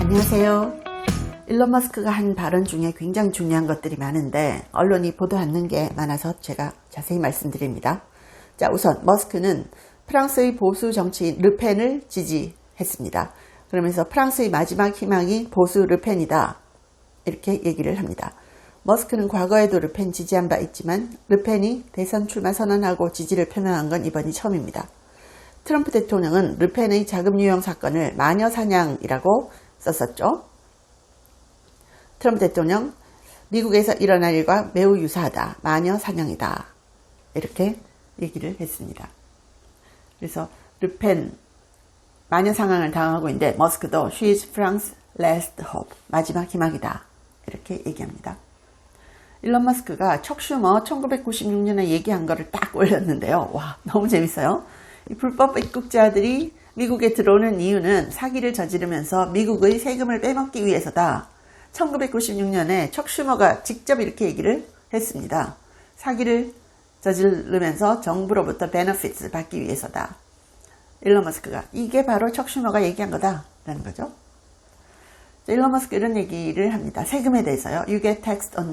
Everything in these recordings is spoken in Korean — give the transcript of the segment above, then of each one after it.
안녕하세요. 일론 머스크가 한 발언 중에 굉장히 중요한 것들이 많은데 언론이 보도 않는 게 많아서 제가 자세히 말씀드립니다. 자, 우선 머스크는 프랑스의 보수 정치인 르펜을 지지했습니다. 그러면서 프랑스의 마지막 희망이 보수 르펜이다, 이렇게 얘기를 합니다. 머스크는 과거에도 르펜 지지한 바 있지만 르펜이 대선 출마 선언하고 지지를 표명한 건 이번이 처음입니다. 트럼프 대통령은 르펜의 자금 유용 사건을 마녀 사냥이라고 썼었죠. 트럼프 대통령, 미국에서 일어날 일과 매우 유사하다, 마녀 사냥이다, 이렇게 얘기를 했습니다. 그래서 르펜 마녀 사냥을 당하고 있는데 머스크도 She is France's last hope, 마지막 희망이다, 이렇게 얘기합니다. 일론 머스크가 척 슈머 1996년에 얘기한 거를 딱 올렸는데요. 와, 너무 재밌어요. 이 불법 입국자들이 미국에 들어오는 이유는 사기를 저지르면서 미국의 세금을 빼먹기 위해서다. 1996년에 척 슈머가 직접 이렇게 얘기를 했습니다. 사기를 저지르면서 정부로부터 베너핏을 받기 위해서다. 일론 머스크가 이게 바로 척 슈머가 얘기한 거다라는 거죠. 일론 머스크 이런 얘기를 합니다. 세금에 대해서요. You get taxed on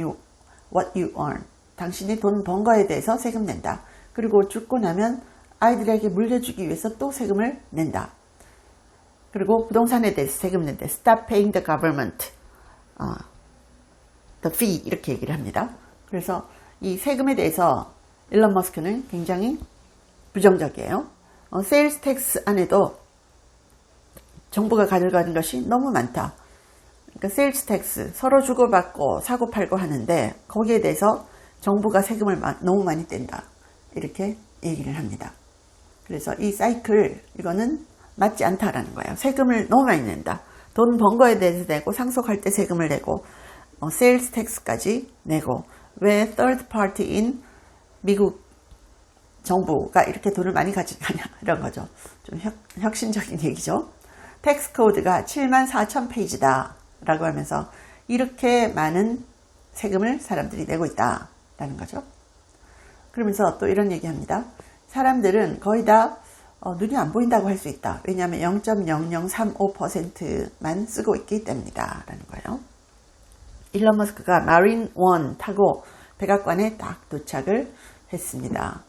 what you earn. 당신이 돈 번 거에 대해서 세금 낸다. 그리고 죽고 나면 아이들에게 물려주기 위해서 또 세금을 낸다. 그리고 부동산에 대해서 세금 낸다. Stop paying the government, the fee, 이렇게 얘기를 합니다. 그래서 이 세금에 대해서 일론 머스크는 굉장히 부정적이에요. 세일스 텍스 안에도 정부가 가져가는 것이 너무 많다. 그러니까 세일스 텍스, 서로 주고받고 사고 팔고 하는데 거기에 대해서 정부가 세금을 너무 많이 뗀다, 이렇게 얘기를 합니다. 그래서 이 사이클, 이거는 맞지 않다라는 거예요. 세금을 너무 많이 낸다. 돈 번 거에 대해서 내고, 상속할 때 세금을 내고, 세일스 텍스까지 내고, 왜 third party인 미국 정부가 이렇게 돈을 많이 가져가냐, 이런 거죠. 좀 혁신적인 얘기죠. 텍스 코드가 74,000페이지다 라고 하면서 이렇게 많은 세금을 사람들이 내고 있다라는 거죠. 그러면서 또 이런 얘기합니다. 사람들은 거의 다 눈이 안 보인다고 할 수 있다. 왜냐하면 0.0035%만 쓰고 있기 때문이다 라는 거예요. 일론 머스크가 마린 원 타고 백악관에 딱 도착을 했습니다.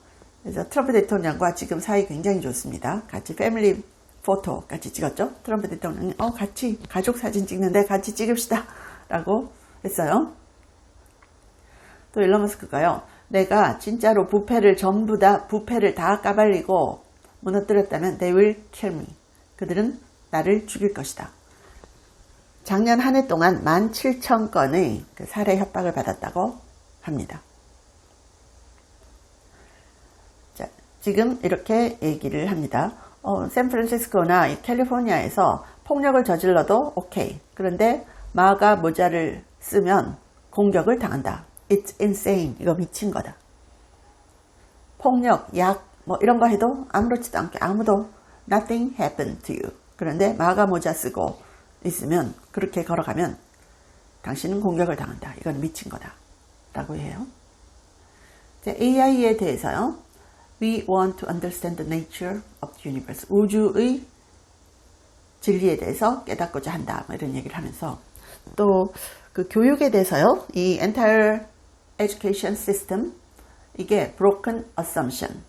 그래서 트럼프 대통령과 지금 사이 굉장히 좋습니다. 같이 패밀리 포토 같이 찍었죠. 트럼프 대통령이 같이 가족 사진 찍는데 같이 찍읍시다 라고 했어요. 또 일론 머스크가요, 내가 진짜로 부패를 다 까발리고 무너뜨렸다면 they will kill me. 그들은 나를 죽일 것이다. 작년 한 해 동안 17,000건의 살해 협박을 받았다고 합니다. 자, 지금 이렇게 얘기를 합니다. 샌프란시스코나 캘리포니아에서 폭력을 저질러도 오케이. 그런데 마가 모자를 쓰면 공격을 당한다. It's insane. 이거 미친 거다. 폭력, 약, 이런 거 해도 아무렇지도 않게 아무도 nothing happened to you. 그런데 마가 모자 쓰고 있으면, 그렇게 걸어가면 당신은 공격을 당한다. 이건 미친 거다 라고 해요. AI에 대해서요. We want to understand the nature of the universe. 우주의 진리에 대해서 깨닫고자 한다. 이런 얘기를 하면서 또 그 교육에 대해서요. 이 entire education system, 이게 broken assumption,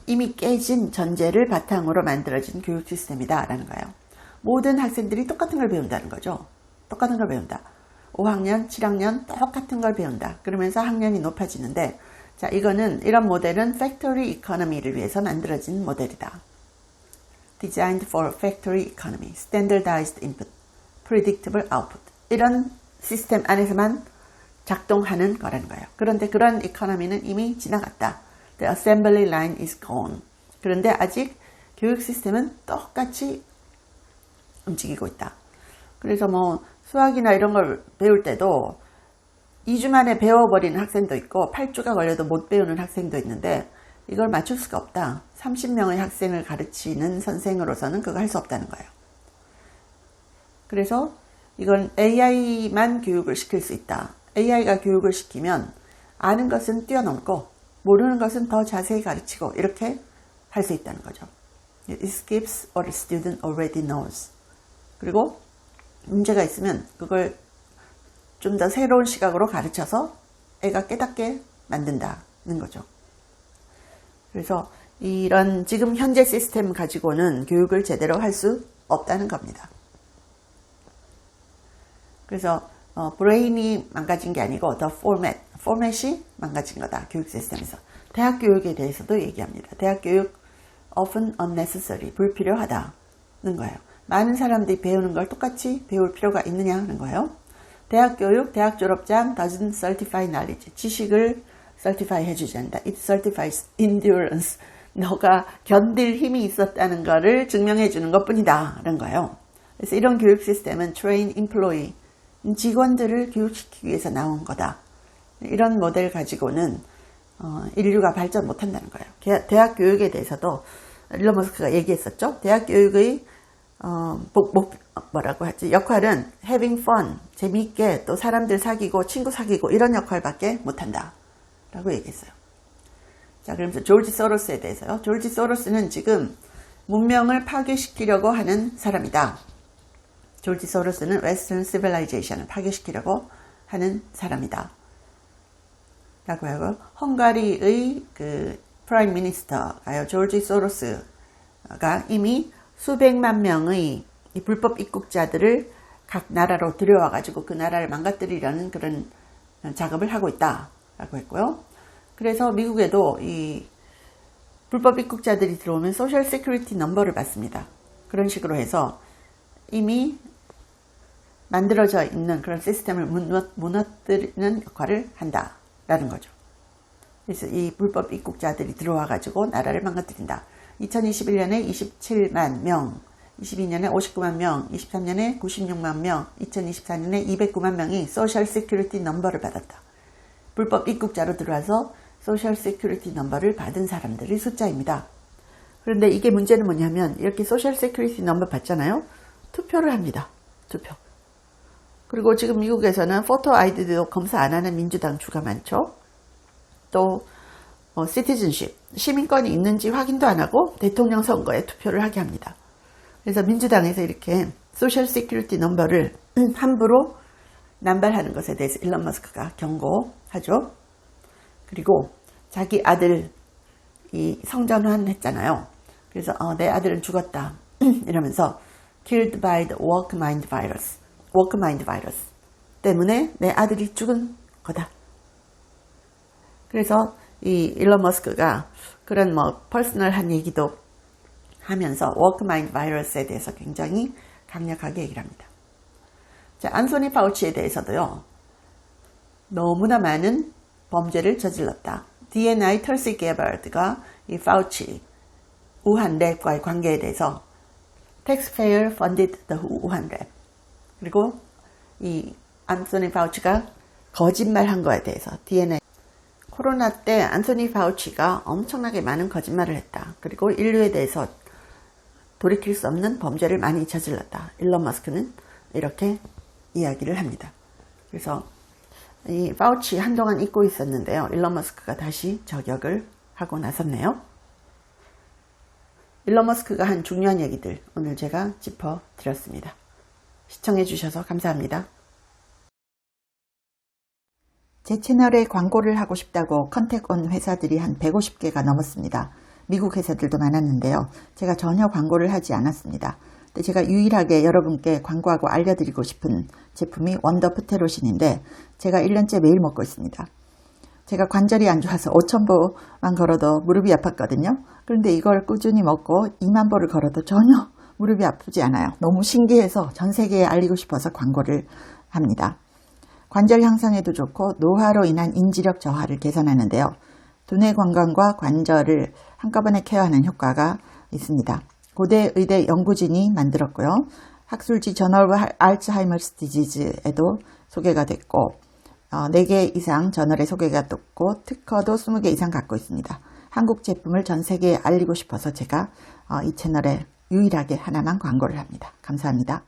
이미 깨진 전제를 바탕으로 만들어진 교육 시스템이다 라는 거예요. 모든 학생들이 똑같은 걸 배운다는 거죠. 똑같은 걸 배운다. 5학년, 7학년 똑같은 걸 배운다. 그러면서 학년이 높아지는데, 자, 이런 모델은 factory economy를 위해서 만들어진 모델이다. Designed for factory economy, standardized input, predictable output. 이런 시스템 안에서만 작동하는 거라는 거예요. 그런데 그런 이코노미는 이미 지나갔다. The assembly line is gone. 그런데 아직 교육 시스템은 똑같이 움직이고 있다. 그래서 수학이나 이런 걸 배울 때도 2주 만에 배워버리는 학생도 있고 8주가 걸려도 못 배우는 학생도 있는데 이걸 맞출 수가 없다. 30명의 학생을 가르치는 선생으로서는 그거 할 수 없다는 거예요. 그래서 이건 AI만 교육을 시킬 수 있다. AI가 교육을 시키면 아는 것은 뛰어넘고 모르는 것은 더 자세히 가르치고 이렇게 할 수 있다는 거죠. It skips what a student already knows. 그리고 문제가 있으면 그걸 좀 더 새로운 시각으로 가르쳐서 애가 깨닫게 만든다는 거죠. 그래서 이런 지금 현재 시스템 가지고는 교육을 제대로 할 수 없다는 겁니다. 그래서 브레인이 망가진 게 아니고 the 포맷이 망가진 거다. 교육 시스템에서. 대학 교육에 대해서도 얘기합니다. 대학 교육 often unnecessary, 불필요하다는 거예요. 많은 사람들이 배우는 걸 똑같이 배울 필요가 있느냐는 거예요. 대학 교육, 대학 졸업장 doesn't certify knowledge. 지식을 certify 해주지 않는다. It certifies endurance. 너가 견딜 힘이 있었다는 것을 증명해 주는 것 뿐이다. 라는 거예요. 그래서 이런 교육 시스템은 train employee, 직원들을 교육시키기 위해서 나온 거다. 이런 모델 가지고는 인류가 발전 못한다는 거예요. 대학 교육에 대해서도 일론 머스크가 얘기했었죠. 대학 교육의 뭐라고 하지? 역할은 having fun, 재미있게 또 사람들 사귀고 친구 사귀고 이런 역할밖에 못한다 라고 얘기했어요. 자, 그러면서 조지 소로스에 대해서요. 조지 소로스는 지금 문명을 파괴시키려고 하는 사람이다. 조지 소로스는 웨스턴 시빌라이제이션을 파괴시키려고 하는 사람이다 라고 하고, 헝가리의 그 프라임 미니스터가요, 조지 소로스가 이미 수백만 명의 이 불법 입국자들을 각 나라로 들여와 가지고 그 나라를 망가뜨리려는 그런 작업을 하고 있다라고 했고요. 그래서 미국에도 이 불법 입국자들이 들어오면 소셜 세큐리티 넘버를 받습니다. 그런 식으로 해서 이미 만들어져 있는 그런 시스템을 무너뜨리는 역할을 한다라는 거죠. 그래서 이 불법 입국자들이 들어와 가지고 나라를 망가뜨린다. 2021년에 27만 명, 22년에 59만 명, 23년에 96만 명, 2024년에 209만 명이 소셜 세큐리티 넘버를 받았다. 불법 입국자로 들어와서 소셜 세큐리티 넘버를 받은 사람들의 숫자입니다. 그런데 이게 문제는 뭐냐면 이렇게 소셜 세큐리티 넘버 받잖아요. 투표를 합니다. 투표. 그리고 지금 미국에서는 포토 아이디도 검사 안 하는 민주당 주가 많죠. 또 시티즌십, 시민권이 있는지 확인도 안 하고 대통령 선거에 투표를 하게 합니다. 그래서 민주당에서 이렇게 소셜 시큐리티 넘버를 함부로 남발하는 것에 대해서 일론 머스크가 경고하죠. 그리고 자기 아들이 성전환 했잖아요. 그래서 내 아들은 죽었다 이러면서 killed by the work mind virus 때문에 내 아들이 죽은 거다. 그래서 이 일론 머스크가 그런 퍼스널한 얘기도 하면서 work mind virus에 대해서 굉장히 강력하게 얘기를 합니다. 자, 안소니 파우치에 대해서도요. 너무나 많은 범죄를 저질렀다. DNI 털시 게바드가 이 파우치 우한 랩과의 관계에 대해서 taxpayer funded the 우한 랩, 그리고 이 안소니 파우치가 거짓말한 거에 대해서 DNA 코로나 때 안소니 파우치가 엄청나게 많은 거짓말을 했다. 그리고 인류에 대해서 돌이킬 수 없는 범죄를 많이 저질렀다. 일론 머스크는 이렇게 이야기를 합니다. 그래서 이 파우치 한동안 잊고 있었는데요. 일론 머스크가 다시 저격을 하고 나섰네요. 일론 머스크가 한 중요한 얘기들 오늘 제가 짚어드렸습니다. 시청해 주셔서 감사합니다. 제 채널에 광고를 하고 싶다고 컨택 온 회사들이 한 150개가 넘었습니다. 미국 회사들도 많았는데요. 제가 전혀 광고를 하지 않았습니다. 근데 제가 유일하게 여러분께 광고하고 알려드리고 싶은 제품이 원더 프테로신인데 제가 1년째 매일 먹고 있습니다. 제가 관절이 안 좋아서 5,000보만 걸어도 무릎이 아팠거든요. 그런데 이걸 꾸준히 먹고 2만 보를 걸어도 전혀 무릎이 아프지 않아요. 너무 신기해서 전 세계에 알리고 싶어서 광고를 합니다. 관절 향상에도 좋고 노화로 인한 인지력 저하를 개선하는데요. 두뇌 건강과 관절을 한꺼번에 케어하는 효과가 있습니다. 고대 의대 연구진이 만들었고요. 학술지 저널 알츠하이머스 디지즈에도 소개가 됐고 4개 이상 저널에 소개가 됐고 특허도 20개 이상 갖고 있습니다. 한국 제품을 전 세계에 알리고 싶어서 제가 이 채널에 유일하게 하나만 광고를 합니다. 감사합니다.